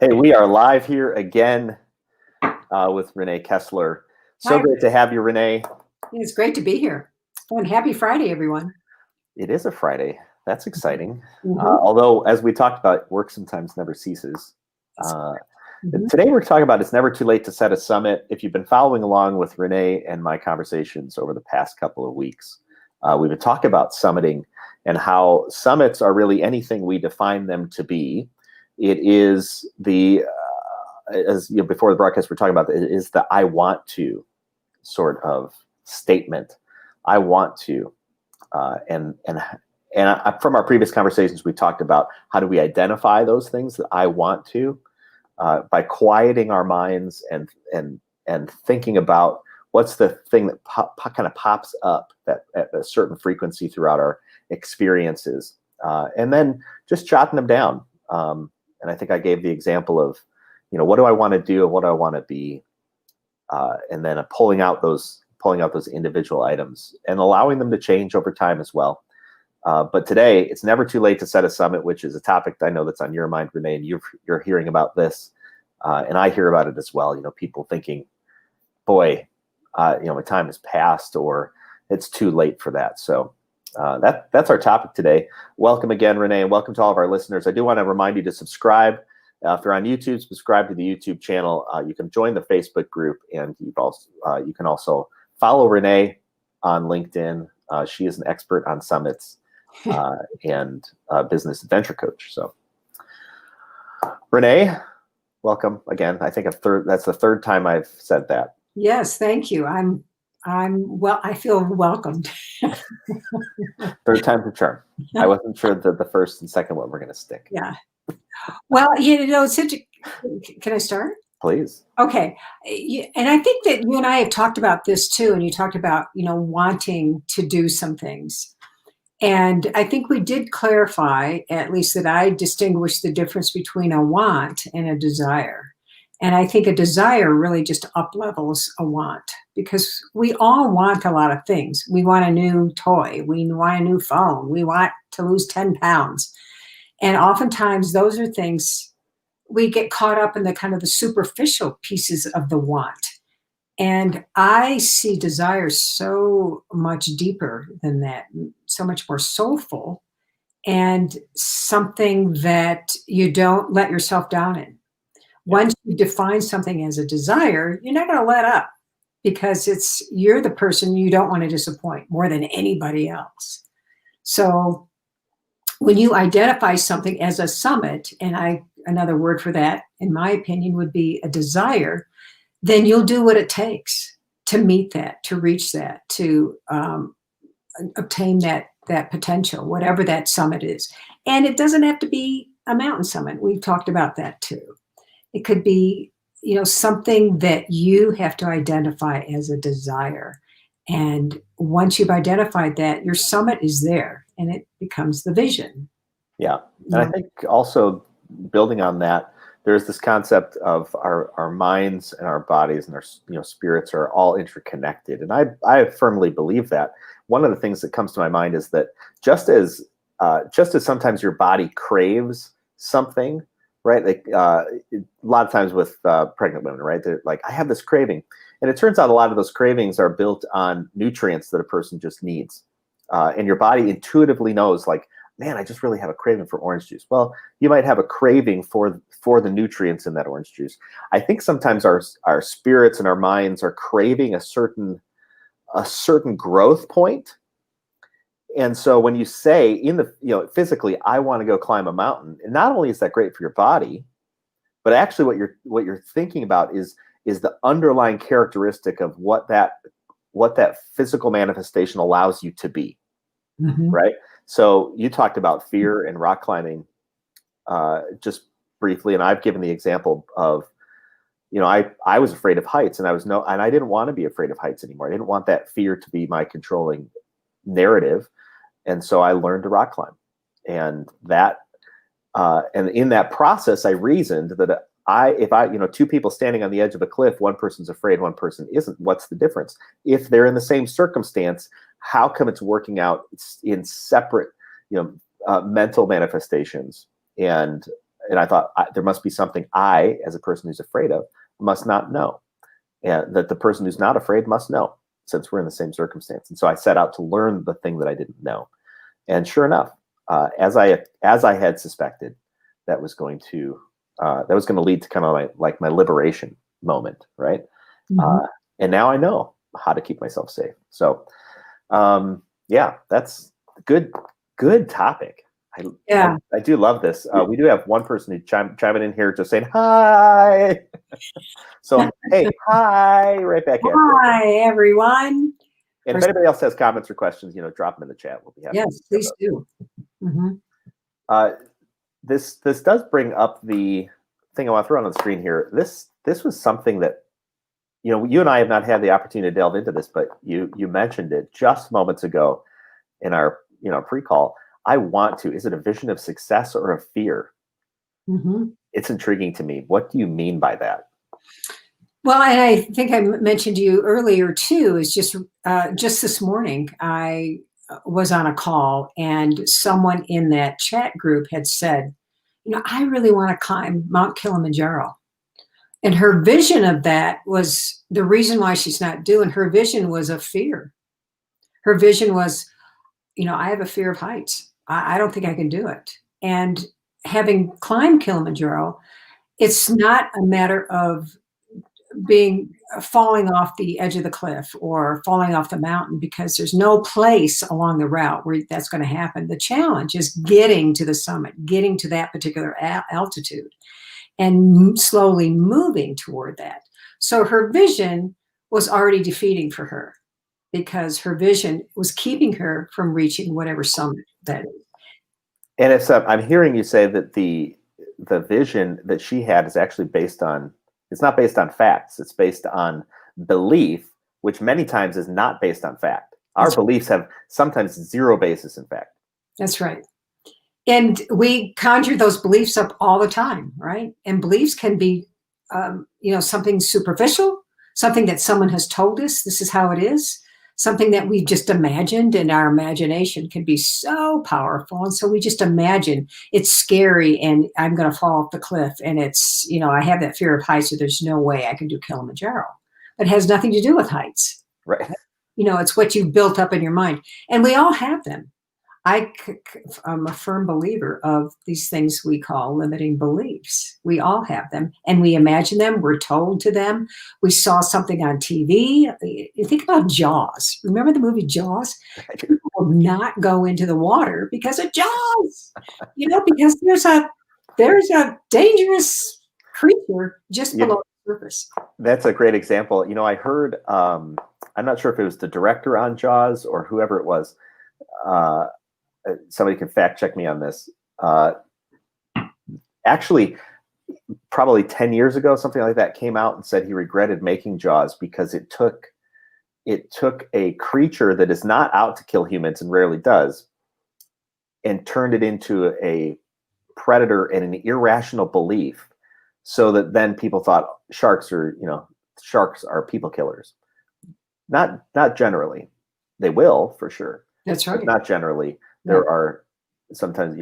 Hey, we are live here again with Rená Koesler. So Hi. great to have you, Rená. It's great to be here. And happy Friday, everyone. It is a Friday. That's exciting. Mhm. Although, as we talked about, work sometimes never ceases. Uh, Mhm. Today we're talking about it's never too late to set a summit. If you've been following along with Rená and my conversations over the past couple of weeks, we've been talking about summiting and how summits are really anything we define them to be. It is as you know, before the broadcast, we're talking about it is the I want to sort of statement. I want to, from our previous conversations, we talked about how do we identify those things that I want to by quieting our minds and thinking about what's the thing that kind of pops up that at a certain frequency throughout our experiences, and then just jotting them down. And I think I gave the example of, what do I want to do and what do I want to be, and then pulling out those individual items and allowing them to change over time as well. But today, it's never too late to set a summit, which is a topic that I know that's on your mind, Rená, and you're hearing about this, and I hear about it as well. People thinking, boy, my time has passed, or it's too late for that. So that's our topic today. Welcome again, Rená, and welcome to all of our listeners. I do want to remind you to subscribe. If you're on YouTube, subscribe to the YouTube channel. You can join the Facebook group, and you can also follow Rená on LinkedIn. She is an expert on summits and business adventure coach. So, Rená, welcome again. I think that's the third time I've said that. Yes, thank you. I feel welcomed. Third time's a charm. I wasn't sure that the first and second one were going to stick. Yeah. Well, it's such a, can I start? Please. Okay. And I think that you and I have talked about this too, and you talked about, wanting to do some things. And I think we did clarify, at least that I distinguished the difference between a want and a desire. And I think a desire really just up levels a want, because we all want a lot of things. We want a new toy. We want a new phone. We want to lose 10 pounds. And oftentimes those are things we get caught up in the kind of the superficial pieces of the want. And I see desire so much deeper than that, so much more soulful, and something that you don't let yourself down in. Once you define something as a desire, you're not going to let up, because you're the person you don't want to disappoint more than anybody else. So when you identify something as a summit, and another word for that, in my opinion, would be a desire, then you'll do what it takes to meet that, to reach that, to obtain that potential, whatever that summit is. And it doesn't have to be a mountain summit. We've talked about that too. It could be, something that you have to identify as a desire. And once you've identified that, your summit is there, and it becomes the vision. Yeah. And I think also building on that, there's this concept of our minds and our bodies and our spirits are all interconnected. And I firmly believe that. One of the things that comes to my mind is that just as sometimes your body craves something, right? Like a lot of times with pregnant women, right? They're like, I have this craving. And it turns out a lot of those cravings are built on nutrients that a person just needs. And your body intuitively knows, like, man, I just really have a craving for orange juice. Well, you might have a craving for the nutrients in that orange juice. I think sometimes our spirits and our minds are craving a certain growth point. And so when you say physically, I want to go climb a mountain, and not only is that great for your body, but actually what you're thinking about is the underlying characteristic of what that physical manifestation allows you to be. Mm-hmm. Right. So you talked about fear and rock climbing just briefly, and I've given the example of, I was afraid of heights, and I didn't want to be afraid of heights anymore. I didn't want that fear to be my controlling narrative, and so I learned to rock climb, and in that process, I reasoned that if two people standing on the edge of a cliff, one person's afraid, one person isn't. What's the difference? If they're in the same circumstance, how come it's working out in separate, mental manifestations? And and I thought there must be something I, as a person who's afraid of, must not know, and that the person who's not afraid must know, since we're in the same circumstance. And so I set out to learn the thing that I didn't know. And sure enough, as I had suspected, that was going to lead to kind of my liberation moment, right? Mhm. And now I know how to keep myself safe. So, yeah, that's good topic. Yeah. I do love this. We do have one person who chiming in here, just saying hi. So hey, hi, right back at you. Hi, everyone. And if anybody else has comments or questions, drop them in the chat. We'll be happy. Yes, please do. Mm-hmm. This does bring up the thing I want to throw on the screen here. This was something that, you and I have not had the opportunity to delve into this, but you mentioned it just moments ago in our pre-call. I want to. Is it a vision of success or a fear? Mm-hmm. It's intriguing to me. What do you mean by that? Well, and I think I mentioned to you earlier too, is just this morning, I was on a call and someone in that chat group had said, I really want to climb Mount Kilimanjaro. And her vision of that was the reason why she's not doing. Her vision was a fear. Her vision was, I have a fear of heights. I don't think I can do it. And having climbed Kilimanjaro, it's not a matter of falling off the edge of the cliff or falling off the mountain, because there's no place along the route where that's going to happen. The challenge is getting to the summit, getting to that particular altitude, and slowly moving toward that. So her vision was already defeating for her, because her vision was keeping her from reaching whatever summit that is. And I'm hearing you say that the vision that she had is actually it's not based on facts. It's based on belief, which many times is not based on fact. Our beliefs have sometimes zero basis in fact. That's right. And we conjure those beliefs up all the time, right? And beliefs can be, something superficial, something that someone has told us, this is how it is, something that we've just imagined, and our imagination can be so powerful. And so we just imagine it's scary and I'm going to fall off the cliff. And it's, I have that fear of heights, so there's no way I can do Kilimanjaro. But it has nothing to do with heights. Right. It's what you've built up in your mind. And we all have them. I'm a firm believer of these things we call limiting beliefs. We all have them, and we imagine them. We're told to them. We saw something on TV. You think about Jaws. Remember the movie Jaws? People will not go into the water because of Jaws. Because there's a dangerous creature just below the surface. That's a great example. I heard. I'm not sure if it was the director on Jaws or whoever it was. Somebody can fact check me on this. Actually, probably 10 years ago, something like that, came out and said he regretted making Jaws because it took a creature that is not out to kill humans and rarely does, and turned it into a predator and an irrational belief, so that then people thought sharks are people killers. Not generally. They will, for sure. That's right. But not generally. There are sometimes,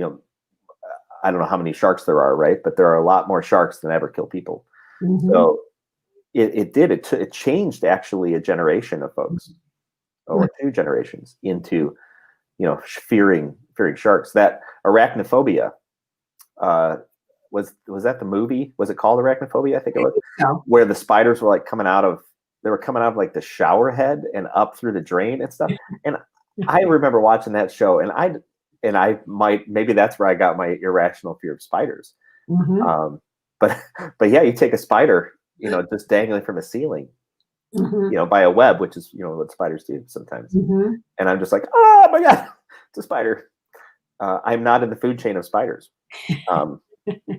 I don't know how many sharks there are, right? But there are a lot more sharks than ever kill people. Mm-hmm. So it changed actually a generation of folks, or two generations, into, fearing sharks. That arachnophobia, was that the movie? Was it called Arachnophobia? I think it was. No. Where the spiders were coming out of like the shower head and up through the drain and stuff. And I remember watching that show, and maybe that's where I got my irrational fear of spiders. Mm-hmm. But yeah, you take a spider, just dangling from a ceiling, mm-hmm. By a web, which is, what spiders do sometimes. Mm-hmm. And I'm just like, oh my God, it's a spider. I'm not in the food chain of spiders. And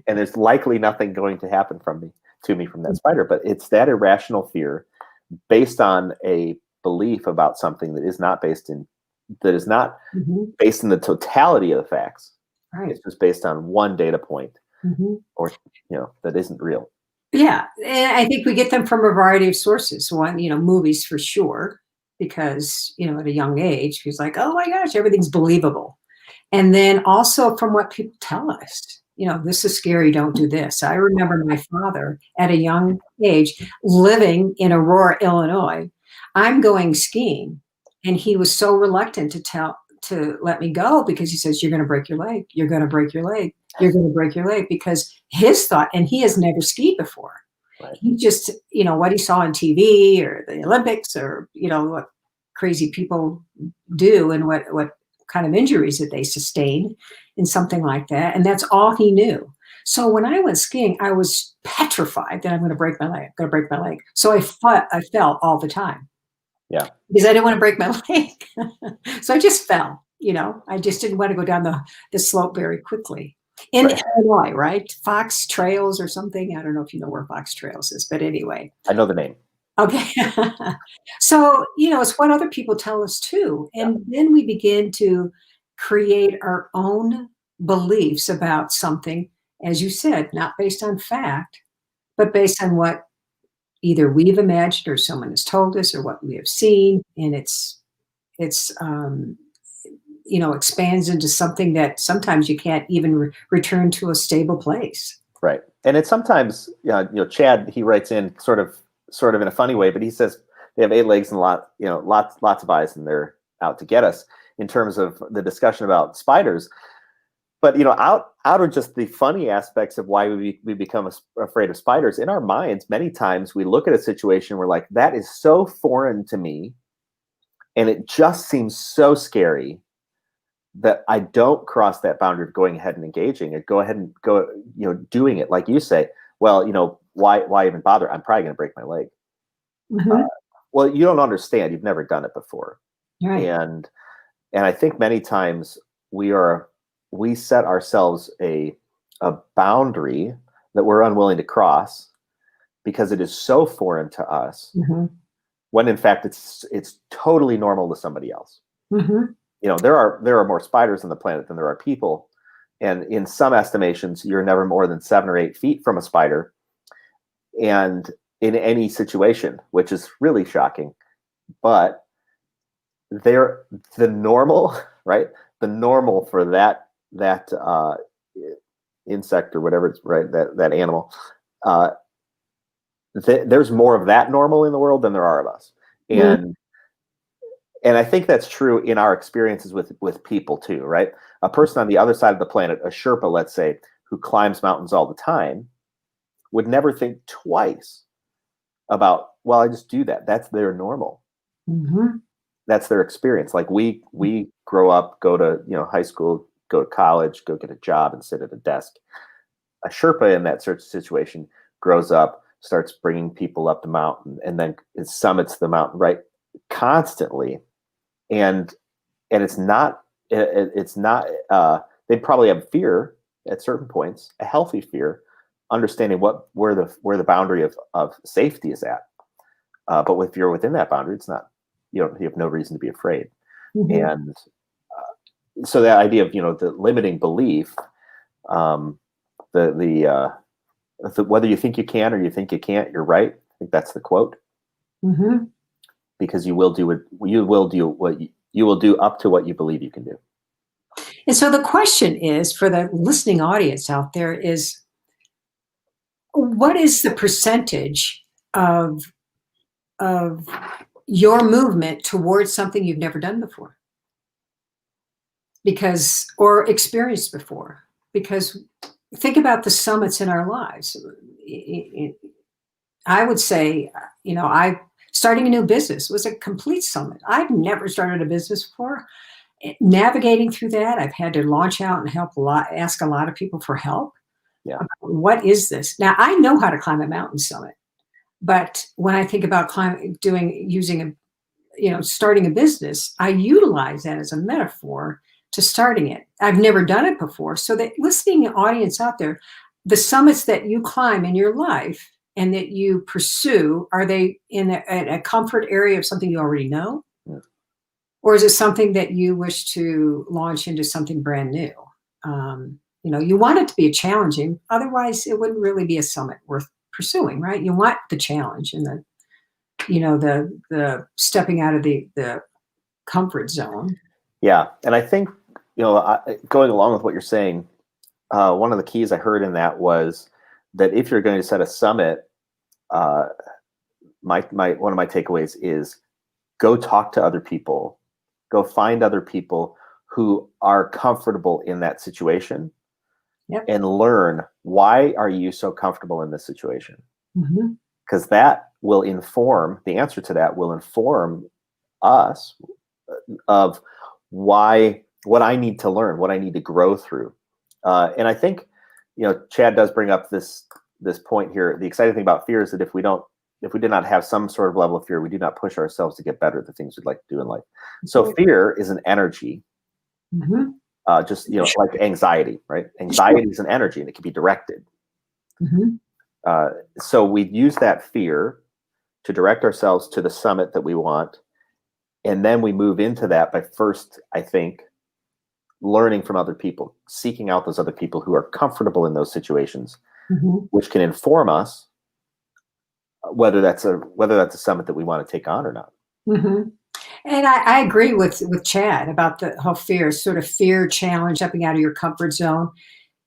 there's likely nothing going to happen to me from that spider, but it's that irrational fear based on a belief about something that is not based in mm-hmm. based in the totality of the facts. Right. It's just based on one data point, mm-hmm. or that isn't real. Yeah, and I think we get them from a variety of sources. One, movies for sure, because at a young age, he's like, oh my gosh, everything's believable. And then also from what people tell us. this is scary, don't do this. I remember my father at a young age living in Aurora, Illinois. I'm going skiing, and he was so reluctant to let me go because he says, you're going to break your leg. You're going to break your leg. You're going to break your leg, because his thought, and he has never skied before. Right. He just, what he saw on TV or the Olympics, or, what crazy people do and what kind of injuries that they sustain in something like that. And that's all he knew. So when I went skiing, I was petrified that I'm going to break my leg. I'm going to break my leg. So I fell all the time. Yeah. Because I didn't want to break my leg. So I just fell, I just didn't want to go down the slope very quickly. In Right. Illinois, right? Fox Trails or something. I don't know if you know where Fox Trails is, but anyway. I know the name. Okay. So, it's what other people tell us too. And then we begin to create our own beliefs about something, as you said, not based on fact, but based on what either we've imagined or someone has told us or what we have seen. And it's expands into something that sometimes you can't even return to a stable place. Right. And it's sometimes, Chad, he writes in sort of in a funny way, but he says they have 8 legs and lots of eyes, and they're out to get us, in terms of the discussion about spiders. But, out of just the funny aspects of why we become afraid of spiders, in our minds, many times we look at a situation, we're like, that is so foreign to me, and it just seems so scary that I don't cross that boundary of going ahead and engaging it, go ahead and go, doing it. Like you say, well, why even bother? I'm probably going to break my leg. Mm-hmm. Well, you don't understand. You've never done it before. Right. And I think many times we set ourselves a boundary that we're unwilling to cross because it is so foreign to us, Mm-hmm. when in fact it's totally normal to somebody else. Mm-hmm. There are more spiders on the planet than there are people. And in some estimations, you're never more than 7 or 8 feet from a spider. And in any situation, which is really shocking, but they're the normal, right? The normal for that insect or whatever it's, right, that animal. There's more of that normal in the world than there are of us. Mm-hmm. And I think that's true in our experiences with people too, right? A person on the other side of the planet, a Sherpa, let's say, who climbs mountains all the time, would never think twice about, well, I just do that. That's their normal. Mm-hmm. That's their experience. Like we grow up, go to high school, go to college, go get a job, and sit at a desk. A Sherpa in that sort of situation grows up, starts bringing people up the mountain, and then it summits the mountain, right, constantly. And it's not they probably have fear at certain points, a healthy fear, understanding where the boundary of safety is at. But if you're within that boundary, it's not, you have no reason to be afraid. Mm-hmm. And so that idea of the limiting belief, whether you think you can or you think you can't, you're right. I think that's the quote. Mm-hmm. Because you will do up to what you believe you can do. And so the question is, for the listening audience out there, is what is the percentage of your movement towards something you've never done before? Or experienced before? Because think about the summits in our lives. I would say, starting a new business was a complete summit. I've never started a business before. Navigating through that, I've had to launch out and ask a lot of people for help. Yeah. What is this? Now, I know how to climb a mountain summit, but when I think about starting a business, I utilize that as a metaphor to starting it. I've never done it before. So the listening audience out there, the summits that you climb in your life and that you pursue, are they in a comfort area of something you already know? Yeah. Or is it something that you wish to launch into something brand new? You want it to be challenging. Otherwise, it wouldn't really be a summit worth pursuing, right? You want the challenge and the stepping out of the comfort zone. Yeah. And I think, going along with what you're saying, one of the keys I heard in that was that if you're going to set a summit, one of my takeaways is go talk to other people, go find other people who are comfortable in that situation. Yep. And learn, why are you so comfortable in this situation? Because that will inform, the answer to that will inform us of what I need to learn, what I need to grow through. And I think, Chad does bring up this point here. The exciting thing about fear is that if we did not have some sort of level of fear, we do not push ourselves to get better at the things we'd like to do in life. So fear is an energy. Just like anxiety, right? Anxiety is an energy, and it can be directed. So we use that fear to direct ourselves to the summit that we want, and then we move into that by first, I think, learning from other people, seeking out those other people who are comfortable in those situations, which can inform us whether that's a summit that we want to take on or not. And I agree with Chad about the whole sort of fear challenge, stepping out of your comfort zone.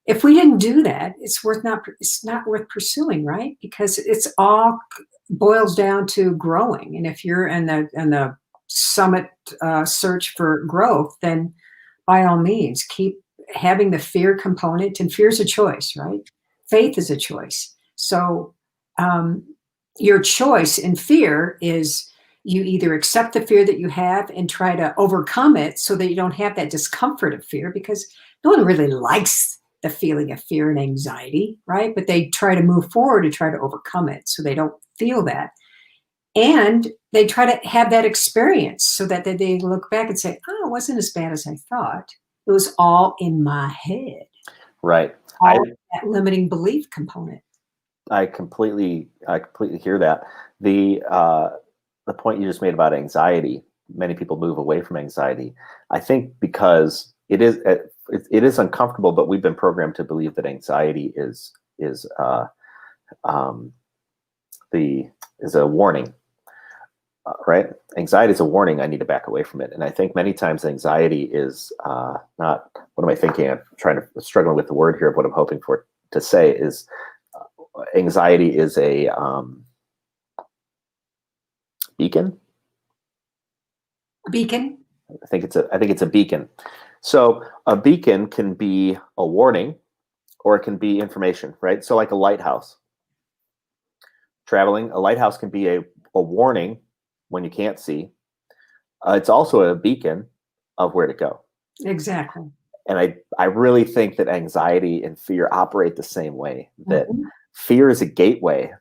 If we didn't do that, it's not worth pursuing, right? Because it's all boils down to growing. And if you're in the summit search for growth, then by all means, keep having the fear component. And fear is a choice, right? Faith is a choice. So your choice in fear is, you either accept the fear that you have and try to overcome it so that you don't have that discomfort of fear, because no one really likes the feeling of fear and anxiety, right? But they try to move forward to try to overcome it so they don't feel that. And they try to have that experience so that they look back and say, oh, it wasn't as bad as I thought. It was all in my head. Right. All that limiting belief component. I completely hear that. The point you just made about anxiety, many people move away from anxiety. I think because it is uncomfortable, but we've been programmed to believe that anxiety is a warning, right? Anxiety is a warning. I need to back away from it. And I think many times anxiety is not. What am I thinking? I'm struggling with the word here of what I'm hoping for to say is anxiety is a beacon. Beacon. I think it's a beacon. So a beacon can be a warning, or it can be information, right? So like a lighthouse. Traveling, a lighthouse can be a warning when you can't see. It's also a beacon of where to go. Exactly. And I really think that anxiety and fear operate the same way. That fear is a gateway.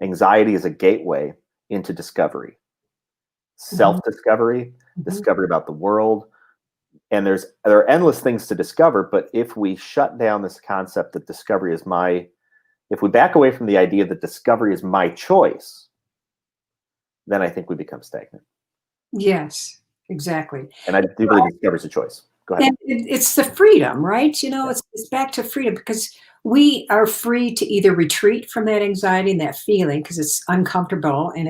Anxiety is a gateway into discovery, self-discovery, discovery about the world. And there are endless things to discover, but if we shut down this concept that discovery is if we back away from the idea that discovery is my choice, then I think we become stagnant. Yes, exactly. And I do believe discovery is a choice. Go ahead. And it's the freedom, right? It's back to freedom, because we are free to either retreat from that anxiety and that feeling because it's uncomfortable and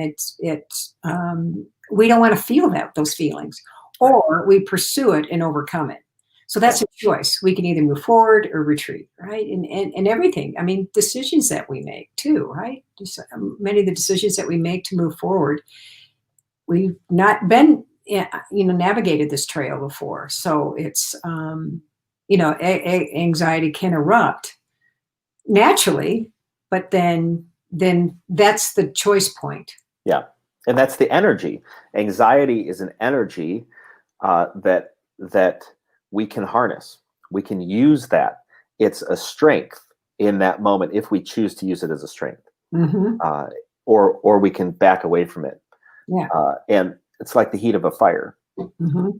we don't want to feel those feelings, or we pursue it and overcome it. So that's a choice. We can either move forward or retreat, right? And everything. I mean, decisions that we make too, right? Many of the decisions that we make to move forward, we've not been navigated this trail before. So it's, anxiety can erupt naturally, but then that's the choice point. Yeah. And that's the energy. Anxiety is an energy that we can harness. We can use that. It's a strength in that moment if we choose to use it as a strength. Or we can back away from it. Yeah. And it's like the heat of a fire.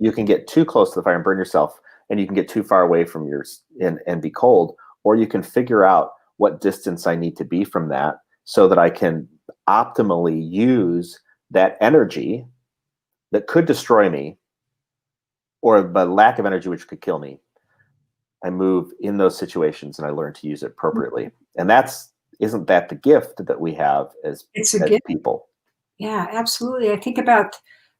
You can get too close to the fire and burn yourself, and you can get too far away from yours and be cold, or you can figure out what distance I need to be from that so that I can optimally use that energy that could destroy me, or the lack of energy which could kill me. I move in those situations and I learn to use it appropriately. And isn't that the gift that we have as gift. people? Yeah, absolutely. I think about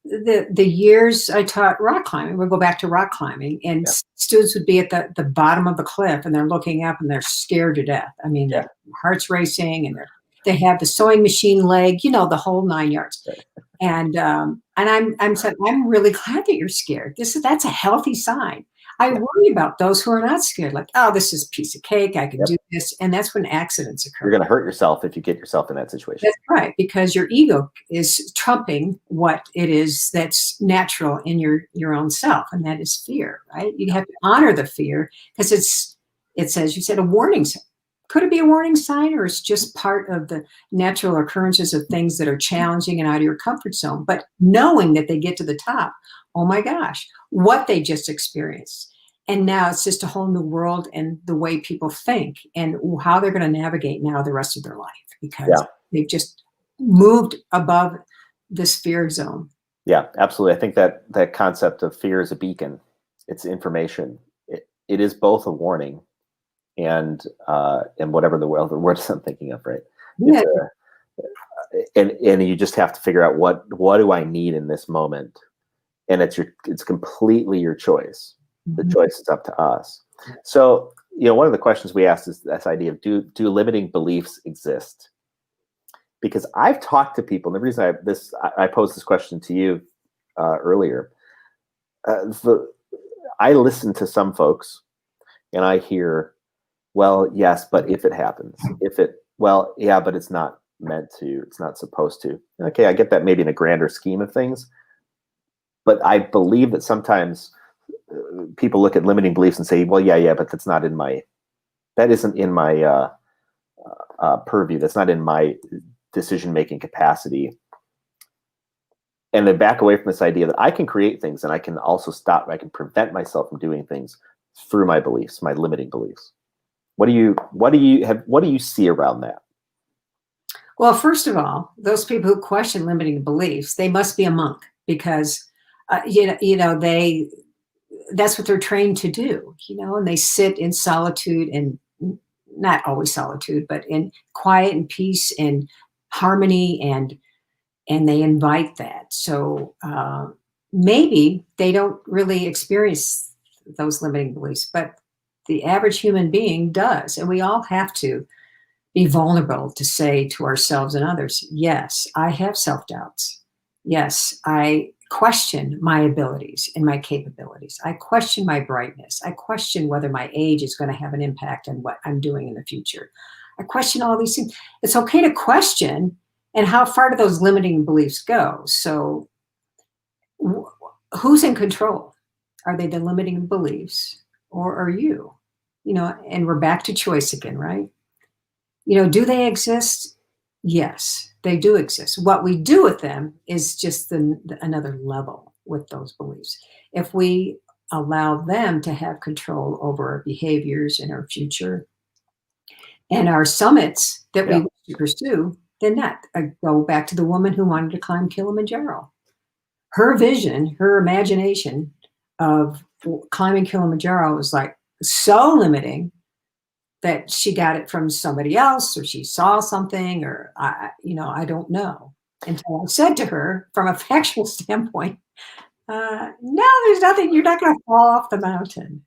the years I taught rock climbing, we'll go back to rock climbing, and Yeah. students would be at the bottom of the cliff and they're looking up and they're scared to death. I mean, Yeah. their heart's racing and they have the sewing machine leg, the whole 9 yards. And I'm saying, I'm really glad that you're scared. That's a healthy sign. I Yeah. worry about those who are not scared, like, oh, this is a piece of cake. I can Yep. do this. And that's when accidents occur. You're going to hurt yourself if you get yourself in that situation. That's right, because your ego is trumping what it is that's natural in your own self, and that is fear, right? You have to honor the fear because it's, as you said, a warning sign. Could it be a warning sign, or it's just part of the natural occurrences of things that are challenging and out of your comfort zone? But knowing that they get to the top, oh my gosh, what they just experienced. And now it's just a whole new world and the way people think and how they're going to navigate now the rest of their life, because Yeah. they've just moved above this fear zone. Yeah, absolutely. I think that concept of fear is a beacon. It's information. It is both a warning and whatever the words I'm thinking of, right? Yeah. And you just have to figure out what do I need in this moment, and it's completely your choice. The choice is up to us. So, one of the questions we asked is this idea of do limiting beliefs exist? Because I've talked to people, and the reason I posed this question to you earlier, I listen to some folks, and I hear, well, yes, but if it happens, well, yeah, but it's not meant to, it's not supposed to. Okay, I get that maybe in a grander scheme of things, but I believe that sometimes people look at limiting beliefs and say, well, yeah, but that isn't in my purview. That's not in my decision-making capacity. And they back away from this idea that I can create things and I can also I can prevent myself from doing things through my beliefs, my limiting beliefs. What do you see around that? Well, first of all, those people who question limiting beliefs, they must be a monk, because that's what they're trained to do, and they sit in solitude, and not always solitude, but in quiet and peace and harmony, and they invite that. So maybe they don't really experience those limiting beliefs, but the average human being does. And we all have to be vulnerable to say to ourselves and others, yes, I have self-doubts. Yes, I question my abilities and my capabilities. I question my brightness. I question whether my age is going to have an impact on what I'm doing in the future. I question all these things. It's okay to question, and how far do those limiting beliefs go? So who's in control? Are they the limiting beliefs, or are you? And we're back to choice again, right? Do they exist? Yes, they do exist. What we do with them is just another level with those beliefs. If we allow them to have control over our behaviors and our future and our summits that we wish to pursue, then that. I go back to the woman who wanted to climb Kilimanjaro. Her vision, her imagination of climbing Kilimanjaro was like so limiting that she got it from somebody else, or she saw something, or I don't know. Until I said to her, from a factual standpoint, no, there's nothing. You're not going to fall off the mountain.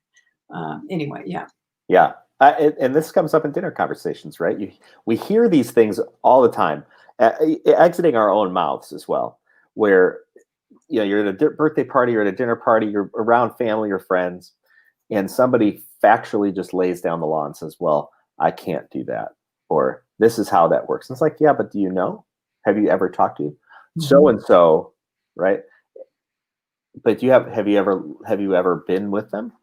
Anyway, yeah. Yeah. And this comes up in dinner conversations, right? We hear these things all the time, exiting our own mouths as well, where you're at a birthday party or at a dinner party, you're around family or friends, and somebody factually just lays down the law and says, well, I can't do that, or this is how that works. And it's like, yeah, but do you know? Have you ever talked to so-and-so, right? But have you ever been with them?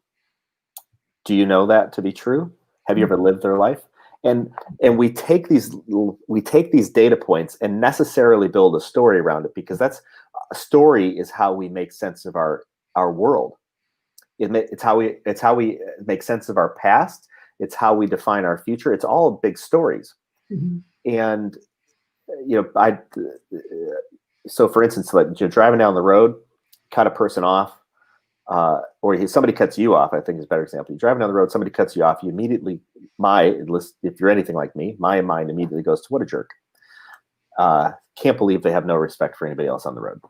Do you know that to be true? Have you ever lived their life? And we take these data points and necessarily build a story around it, because a story is how we make sense of our world. It's how we make sense of our past. It's how we define our future. It's all big stories. And so for instance, like you're driving down the road, cut a person off, or somebody cuts you off, I think is a better example. You're driving down the road, somebody cuts you off, you immediately, if you're anything like me, my mind immediately goes to, what a jerk. Can't believe they have no respect for anybody else on the road.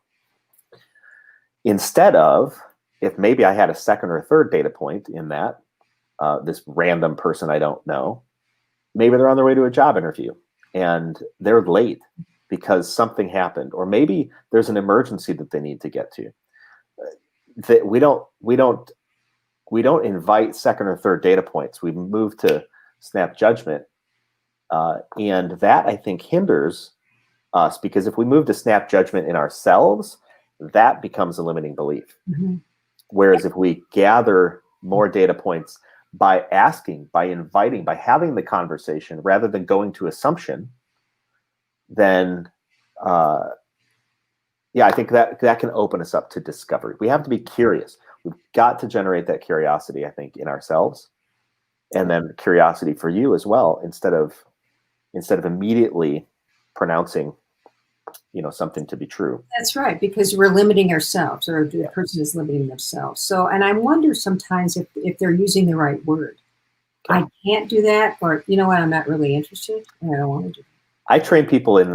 instead of, if maybe I had a second or third data point in that, this random person I don't know, maybe they're on their way to a job interview and they're late because something happened, or maybe there's an emergency that they need to get to. That we don't invite second or third data points. We move to snap judgment, and that, I think, hinders us, because if we move to snap judgment in ourselves, that becomes a limiting belief. Mm-hmm. Whereas if we gather more data points by asking, by inviting, by having the conversation rather than going to assumption, then yeah, I think that can open us up to discovery. We have to be curious. We've got to generate that curiosity, I think, in ourselves, and then curiosity for you as well, instead of immediately pronouncing, something to be true. That's right, because we're limiting ourselves, or the person is limiting themselves. So, and I wonder sometimes if they're using the right word. Okay. I can't do that, or you know what, I'm not really interested, and I don't want to do that. I train people in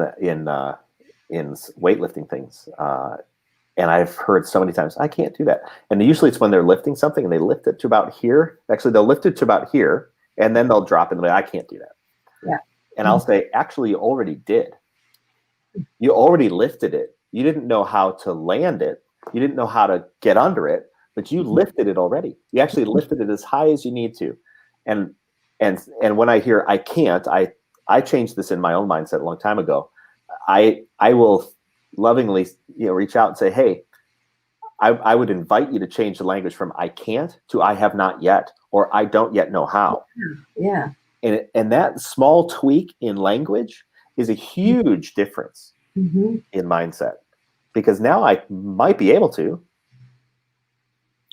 weightlifting things, and I've heard so many times, I can't do that. And usually it's when they're lifting something and they lift it to about here. Actually, they'll lift it to about here, and then they'll drop it and they're like, I can't do that. Yeah. And I'll say, actually, you already did. You already lifted it. You didn't know how to land it. You didn't know how to get under it, but you lifted it already. You actually lifted it as high as you need to. And when I hear I can't, I changed this in my own mindset a long time ago. I will lovingly reach out and say, hey, I would invite you to change the language from I can't to I have not yet, or I don't yet know how. Yeah. And that small tweak in language is a huge difference in mindset, because now I might be able to.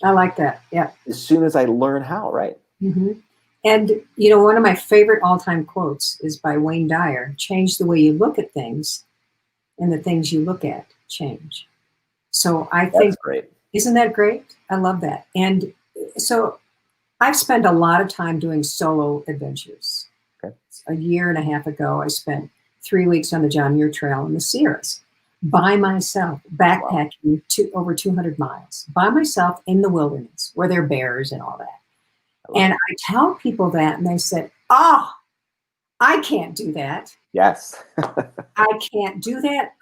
I like that. Yeah. As soon as I learn how, right? Mm-hmm. And, one of my favorite all-time quotes is by Wayne Dyer: change the way you look at things, and the things you look at change. So I think, that's great. Isn't that great? I love that. And so I've spent a lot of time doing solo adventures. Okay. A year and a half ago, I spent 3 weeks on the John Muir Trail in the Sierras by myself, backpacking over 200 miles by myself in the wilderness where there are bears and all that. And I tell people that, and they said, I can't do that. Yes. I can't do that.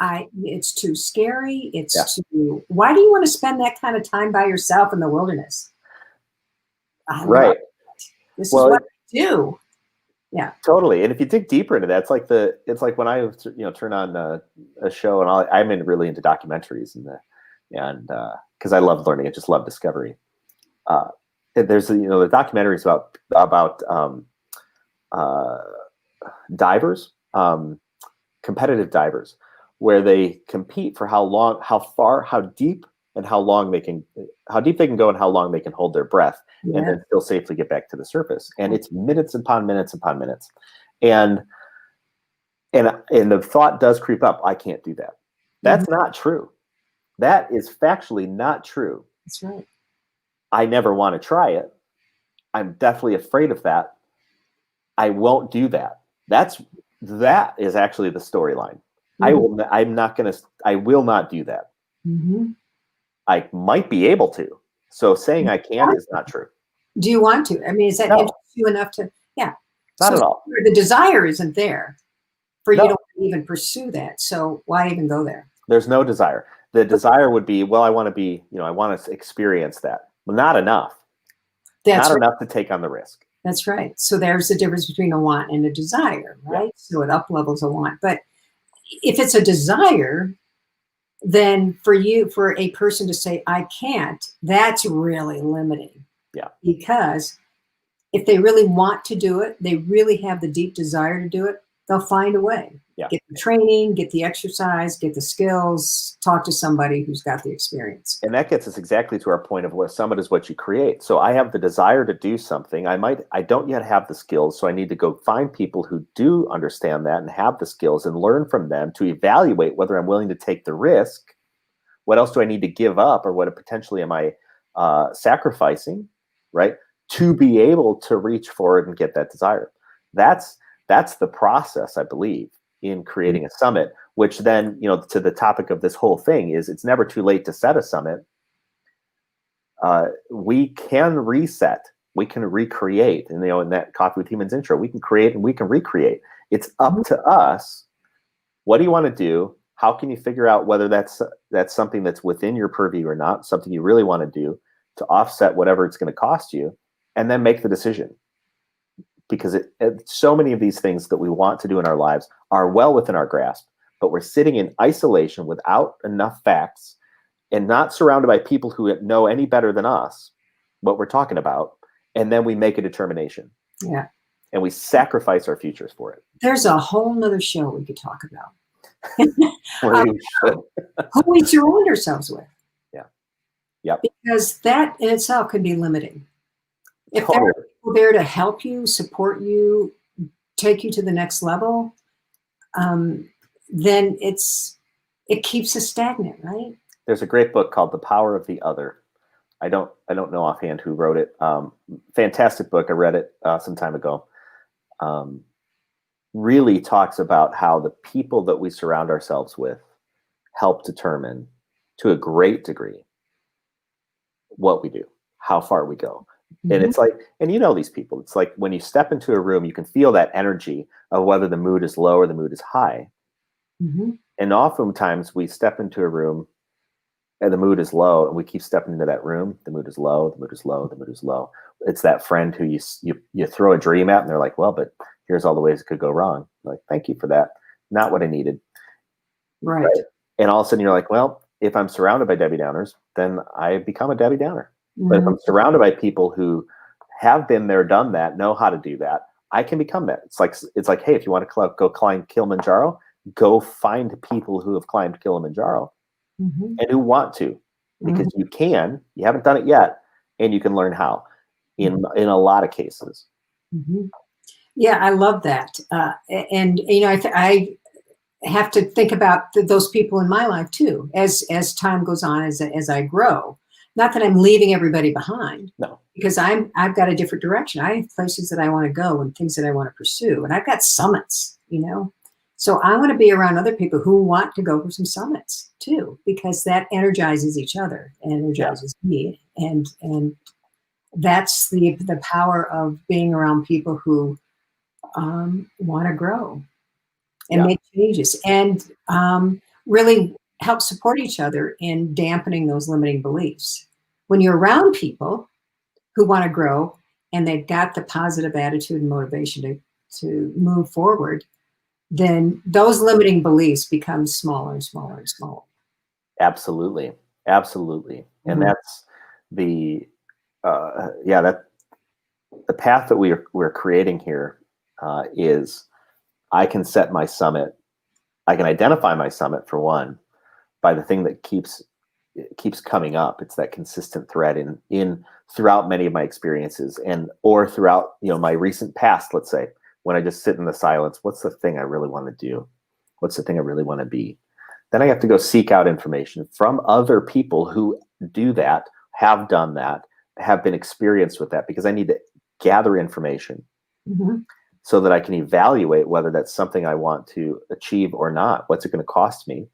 It's too scary. Too, why do you want to spend that kind of time by yourself in the wilderness? Right. This is what I do. Yeah, totally. And if you dig deeper into that, it's like when I turn on a show, and I'm really into documentaries, and because I love learning, I just love discovery. There's the documentaries about divers, competitive divers, where they compete for how long, how far, how deep, and how deep they can go, and how long they can hold their breath, and then still safely get back to the surface. And it's minutes upon minutes upon minutes. And the thought does creep up, I can't do that. That's not true. That is factually not true. That's right. I never want to try it. I'm definitely afraid of that. I won't do that. That is actually the storyline. I will not do that. I might be able to. So saying I can't is not true. Do you want to? I mean, is that interesting you enough to? Yeah. Not at all. The desire isn't there for you to even pursue that. So why even go there? There's no desire. The desire would be, well, I want to experience that. Well, not enough. Not enough to take on the risk. That's right. So there's the difference between a want and a desire, right? Yeah. So it up levels a want. But if it's a desire, then for a person to say, I can't, that's really limiting. Yeah. Because if they really want to do it, they really have the deep desire to do it, they'll find a way. Yeah. Get the training, get the exercise, get the skills, talk to somebody who's got the experience. And that gets us exactly to our point of what summit is what you create. So I have the desire to do something. I don't yet have the skills, so I need to go find people who do understand that and have the skills and learn from them to evaluate whether I'm willing to take the risk. What else do I need to give up, or what potentially am I sacrificing, right, to be able to reach forward and get that desire? That's the process, I believe, in creating a summit, which then, to the topic of this whole thing is, it's never too late to set a summit. we can reset, we can recreate. And in that Coffee with Humans intro, we can create and we can recreate. It's up to us. What do you want to do? How can you figure out whether that's something that's within your purview or not, something you really want to do to offset whatever it's going to cost you, and then make the decision. Because so many of these things that we want to do in our lives are well within our grasp, but we're sitting in isolation without enough facts and not surrounded by people who know any better than us what we're talking about. And then we make a determination. Yeah. And we sacrifice our futures for it. There's a whole nother show we could talk about. Who we surround ourselves with. Yeah. Yep. Because that in itself can be limiting. If Totally. there are people there to help you, support you, take you to the next level, then it keeps us stagnant, right? There's a great book called The Power of the Other. I don't know offhand who wrote it. Fantastic book. I read it some time ago. Really talks about how the people that we surround ourselves with help determine, to a great degree, what we do, how far we go. Mm-hmm. And it's like, and you know these people, it's like when you step into a room, you can feel that energy of whether the mood is low or the mood is high. Mm-hmm. And oftentimes we step into a room and the mood is low, and we keep stepping into that room. The mood is low, the mood is low, the mood is low. It's that friend who you throw a dream at, and they're like, well, but here's all the ways it could go wrong. Like, thank you for that. Not what I needed. Right. And all of a sudden you're like, well, if I'm surrounded by Debbie Downers, then I become a Debbie Downer. Mm-hmm. But if I'm surrounded by people who have been there, done that, know how to do that, I can become that. It's like, hey, if you want to go climb Kilimanjaro, go find people who have climbed Kilimanjaro. Mm-hmm. And who want to, because mm-hmm. You haven't done it yet, and you can learn how in a lot of cases. Mm-hmm. Yeah, I love that. And, you know, I have to think about those people in my life too, as time goes on, as I grow. Not that I'm leaving everybody behind. No. Because I've got a different direction. I have places that I want to go and things that I want to pursue. And I've got summits, you know. So I want to be around other people who want to go for some summits too, because that energizes each other, energizes me. And that's the power of being around people who want to grow and make changes and really help support each other in dampening those limiting beliefs. When you're around people who want to grow and they've got the positive attitude and motivation to move forward, then those limiting beliefs become smaller and smaller and smaller. Absolutely. Absolutely. Mm-hmm. And that's the path that we're creating here is I can set my summit. I can identify my summit, for one, by the thing that keeps coming up. It's that consistent thread in throughout many of my experiences or throughout, you know, my recent past, let's say. When I just sit in the silence, what's the thing I really want to do? What's the thing I really want to be? Then I have to go seek out information from other people who do that, have done that, have been experienced with that, because I need to gather information so that I can evaluate whether that's something I want to achieve or not. What's it going to cost me?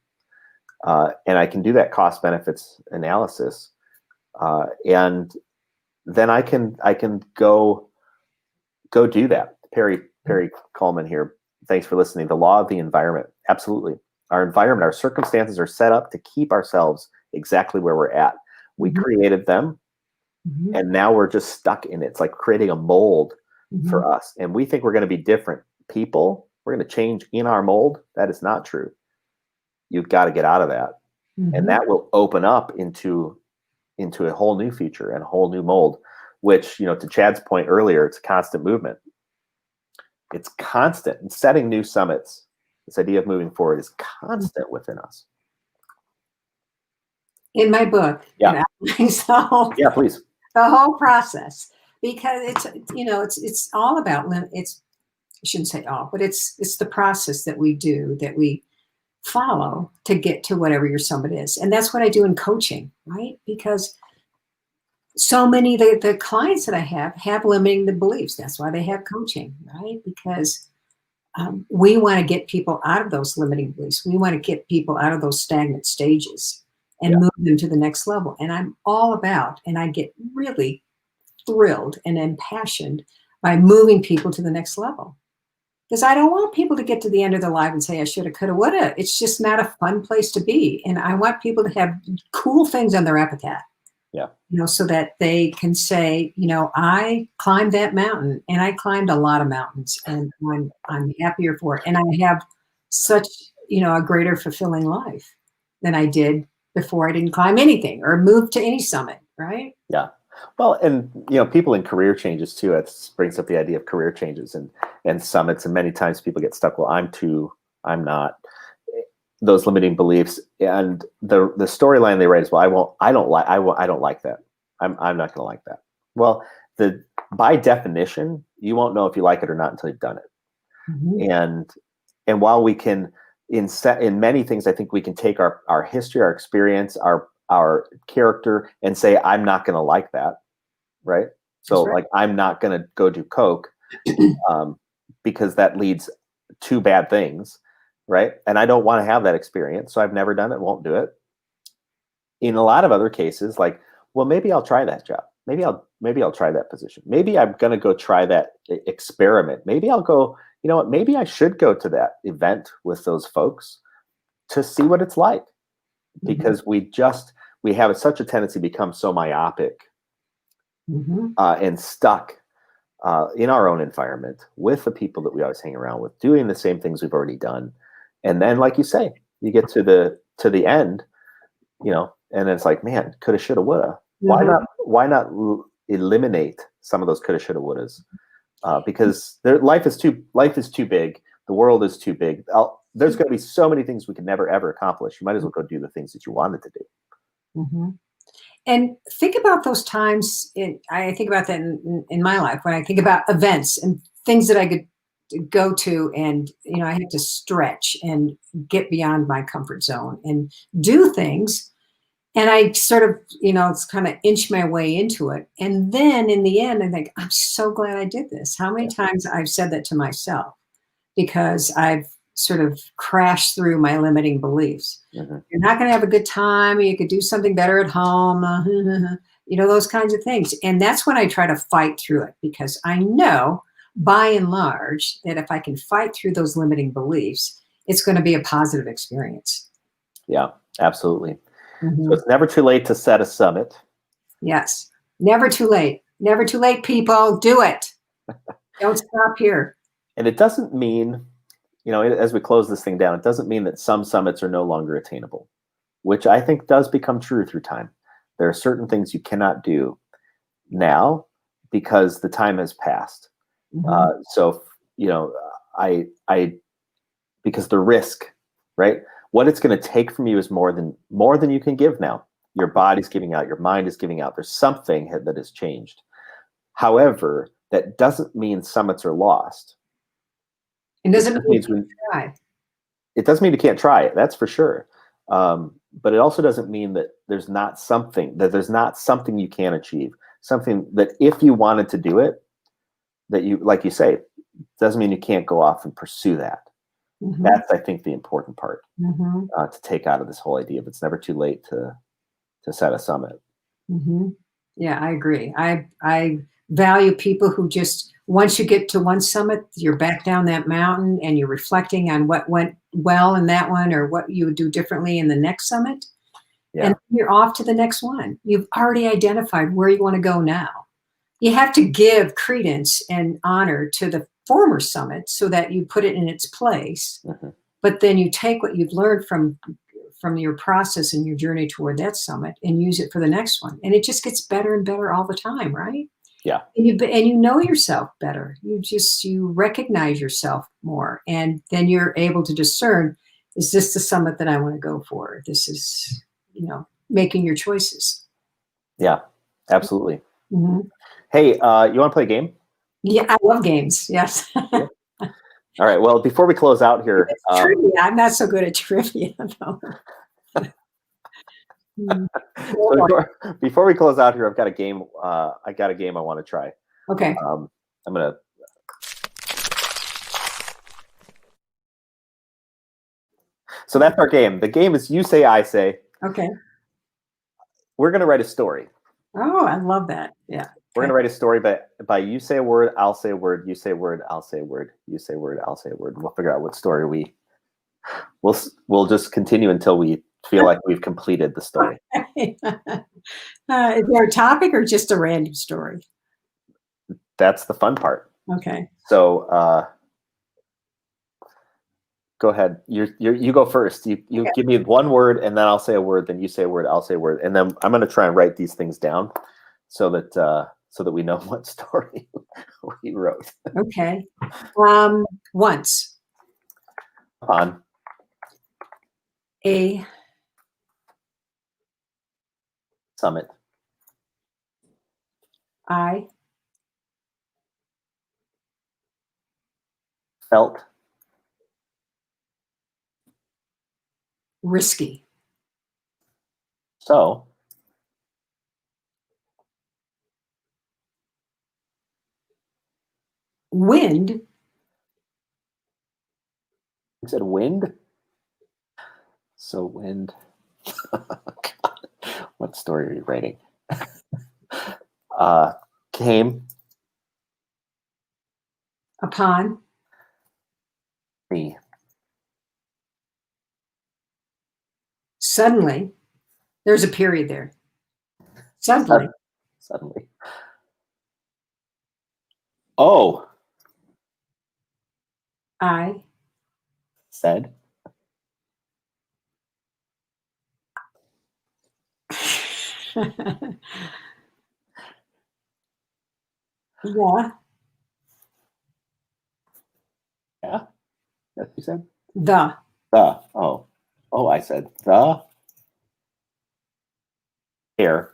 And I can do that cost benefits analysis. And then I can go do that. Perry Coleman here. Thanks for listening. The law of the environment. Absolutely. Our environment, our circumstances are set up to keep ourselves exactly where we're at. We created them, and now we're just stuck in it. It's like creating a mold for us. And we think we're going to be different people. We're going to change in our mold. That is not true. You've got to get out of that. And that will open up into a whole new future and a whole new mold, which, you know, to Chad's point earlier, it's a constant movement. It's constant. And setting new summits, this idea of moving forward, is constant within us. In my book, it outlines please. The whole process, because it's all about I shouldn't say all, but it's the process that we do, that we follow to get to whatever your summit is. And that's what I do in coaching, right? Because so many of the clients that I have limiting the beliefs. That's why they have coaching, right? Because we want to get people out of those limiting beliefs. We want to get people out of those stagnant stages and move them to the next level. And I'm all about, and I get really thrilled and impassioned by moving people to the next level. Because I don't want people to get to the end of their life and say, I shoulda, coulda, woulda. It's just not a fun place to be. And I want people to have cool things on their epitaph. Yeah. So that they can say, I climbed that mountain, and I climbed a lot of mountains, and I'm happier for it. And I have such, a greater fulfilling life than I did before I didn't climb anything or move to any summit. Right. Yeah. Well, and people in career changes too. It brings up the idea of career changes and summits. And many times people get stuck. Well, I'm not. Those limiting beliefs, and the storyline they write is, well, I don't like that. I'm not going to like that. Well, by definition, you won't know if you like it or not until you've done it. Mm-hmm. And while we can in many things, I think we can take our history, our experience, our character, and say, I'm not going to like that, right? So like, I'm not going to go do coke because that leads to bad things. Right. And I don't want to have that experience. So I've never done it, won't do it. In a lot of other cases, like, well, maybe I'll try that job. Maybe I'll try that position. Maybe I'm going to go try that experiment. Maybe I'll go, maybe I should go to that event with those folks to see what it's like. Because we have such a tendency to become so myopic and stuck in our own environment with the people that we always hang around with, doing the same things we've already done. And then, like you say, you get to the end, and it's like, man, coulda, shoulda, woulda. Why not eliminate some of those coulda, shoulda, wouldas? Because life is too big. The world is too big. There's going to be so many things we could never ever accomplish. You might as well go do the things that you wanted to do. Mm-hmm. And think about those times. I think about that in my life when I think about events and things that I could go to, and I had to stretch and get beyond my comfort zone and do things. And I sort of, it's kind of inch my way into it. And then in the end, I think, I'm so glad I did this. How many times I've said that to myself because I've sort of crashed through my limiting beliefs. Mm-hmm. You're not going to have a good time. You could do something better at home. Those kinds of things. And that's when I try to fight through it, because I know by and large that if I can fight through those limiting beliefs, it's going to be a positive experience. Yeah, absolutely. Mm-hmm. So it's never too late to set a summit. Yes. Never too late. Never too late, people. Do it. Don't stop here. And it doesn't mean, as we close this thing down, it doesn't mean that some summits are no longer attainable, which I think does become true through time. There are certain things you cannot do now because the time has passed. Mm-hmm. So, because the risk, right? What it's going to take from you is more than you can give now. Your body's giving out, your mind is giving out. There's something that has changed. However, that doesn't mean summits are lost. It doesn't mean you can't try. It doesn't mean you can't try it. That's for sure. But it also doesn't mean that there's not something you can achieve. Something that if you wanted to do it, that you, like you say, doesn't mean you can't go off and pursue that. Mm-hmm. That's, I think, the important part to take out of this whole idea of it's never too late to set a summit. Mm-hmm. Yeah, I agree. I value people who just, once you get to one summit, you're back down that mountain and you're reflecting on what went well in that one or what you would do differently in the next summit. Yeah. And you're off to the next one. You've already identified where you want to go now. You have to give credence and honor to the former summit so that you put it in its place. Mm-hmm. But then you take what you've learned from your process and your journey toward that summit and use it for the next one. And it just gets better and better all the time, right? Yeah. And you know yourself better. You recognize yourself more. And then you're able to discern, is this the summit that I want to go for? This is, making your choices. Yeah, absolutely. Mm-hmm. Hey, you want to play a game? Yeah, I love games. Yes. Yeah. All right. Well, before we close out here, trivia. I'm not so good at trivia, though. So before we close out here, I've got a game. I got a game I want to try. Okay. I'm gonna. So that's our game. The game is you say, I say. Okay. we're going to write a story. Oh, I love that. Yeah. We're going to write a story by you say a word, I'll say a word, you say a word, I'll say a word, you say a word, I'll say a word. We'll figure out what story we'll just continue until we feel like we've completed the story. Is there a topic or just a random story? That's the fun part. Okay. So go ahead. You go first. You Okay. give me one word, and then I'll say a word. Then you say a word. I'll say a word, and then I'm going to try and write these things down so that we know what story we wrote. Okay. Once. Upon A summit. I Felt risky. so Wind. you said wind. So wind. What story are you writing? Came Upon. me. Suddenly. There's a period there. Suddenly. Suddenly. Oh, I said. the Yeah. That's what you said. the The. Oh, I said the bear.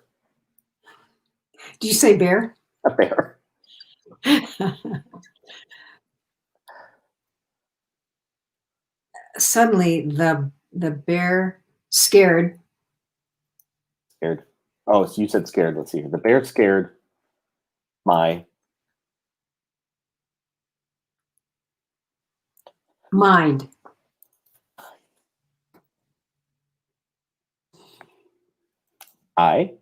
Did you say bear? A bear. Suddenly the bear scared Scared. Oh, so you said scared. Let's see. The bear scared my mind. I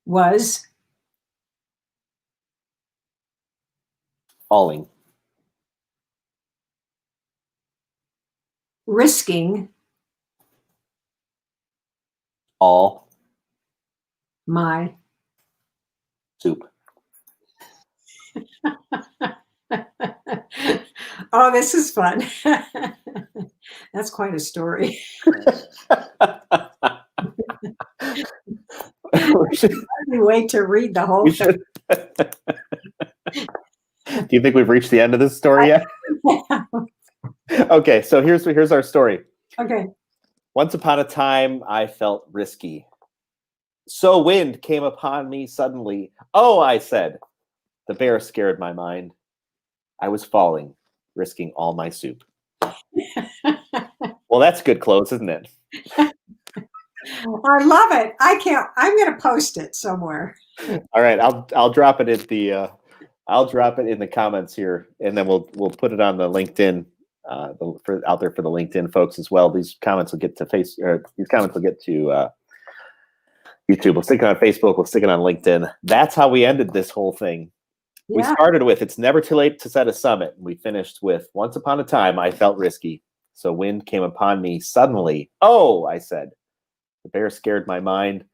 Was falling risking all my soup. Oh, this is fun. That's quite a story. Wait to read the whole We thing. should. Do you think we've reached the end of this story yet? Okay, so here's our story. Okay. Once upon a time, I felt risky. So wind came upon me suddenly. Oh, I said. The bear scared my mind. I was falling, risking all my soup. Well, that's a good close, isn't it? I love it. I'm going to post it somewhere. All right, I'll drop it in the comments here, and then we'll put it on the LinkedIn out there for the LinkedIn folks as well. These comments will get to YouTube. We'll stick it on Facebook. We'll stick it on LinkedIn. That's how we ended this whole thing. Yeah. We started with "It's never too late to set a summit." We finished with "Once upon a time, I felt risky. So wind came upon me suddenly. Oh, I said. The bear scared my mind.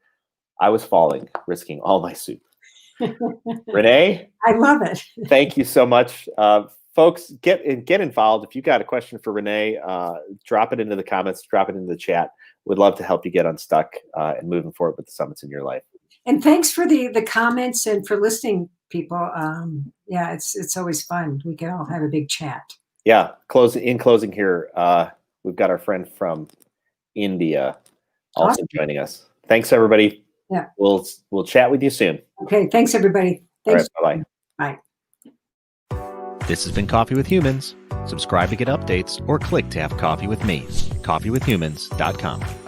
I was falling, risking all my soup." Renee, I love it. thank you so much. Folks, get involved. If you got a question for Renee, drop it into the comments, drop it into the chat. We'd love to help you get unstuck and moving forward with the summits in your life. And thanks for the comments and for listening, people. Yeah, it's always fun. We can all have a big chat. Yeah. In closing here, we've got our friend from India also Awesome. joining us. Thanks, everybody. Yeah. We'll chat with you soon. Okay. Thanks, everybody. Thanks. All right. Bye-bye. Bye. This has been Coffee with Humans. Subscribe to get updates or click to have coffee with me. coffeewithhumans.com.